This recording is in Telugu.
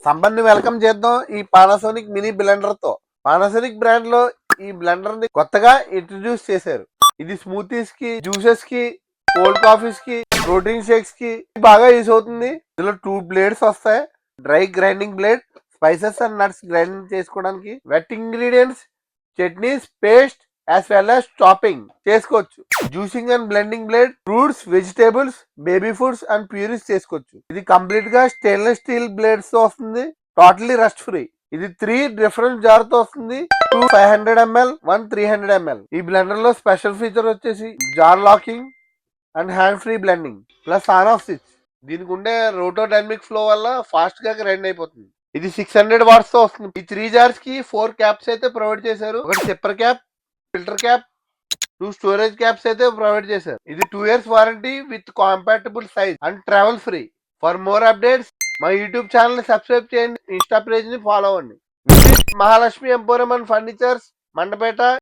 సంబంధి వెల్కమ్ చేద్దాం ఈ పానాసోనిక్ మినీ బ్లెండర్ తో. పానాసోనిక్ బ్రాండ్ లో ఈ బ్లెండర్ ని కొత్తగా ఇంట్రడ్యూస్ చేశారు. ఇది స్మూతీస్ కి, జ్యూసెస్ కి, కోల్డ్ కాఫీస్ కి, ప్రోటీన్ షేక్స్ కి బాగా యూజ్ అవుతుంది. ఇందులో 2 బ్లేడ్స్ వస్తాయి. Dry grinding blade, spices and nuts grinding చేసుకోవడానికి. Wet ingredients, chutneys, paste as well as chopping చేసుకోవచ్చు. Juicing and blending blade, fruits, vegetables, baby foods and purees చేసుకోవచ్చు. ఇది కంప్లీట్ గా స్టెయిన్లెస్ స్టీల్ బ్లేడ్స్ తో వస్తుంది. Totally rust free. ఇది 3 డిఫరెంట్ జార్ తో వస్తుంది. 2 500 ml, 1 300 ml. ఈ బ్లెండర్ లో స్పెషల్ ఫీచర్ వచ్చేసి jar locking and hand free blending plus on off switch. దీనికి ఉండే రోటోడైనమిక్ ఫ్లో వల్ల ఫాస్ట్ గా గ్రైండ్ అయిపోతుంది. ఇది 600 వాట్స్ తో వస్తుంది. ఈ 3 జార్స్ కి 4 క్యాప్స్ అయితే ప్రొవైడ్ చేశారు. ఒకటి sipper cap, filter cap, 2 storage caps అయితే ప్రొవైడ్ చేశారు. ఇది 2 years warranty with compatible size and travel free. For more updates మా యూట్యూబ్ ఛానల్ ని సబ్స్క్రైబ్ చేయండి. ఇన్స్టా పేజ్ ని ఫాలో అవ్వండి. Visit Mahalakshmi emporium and furnitures, Mandapeta.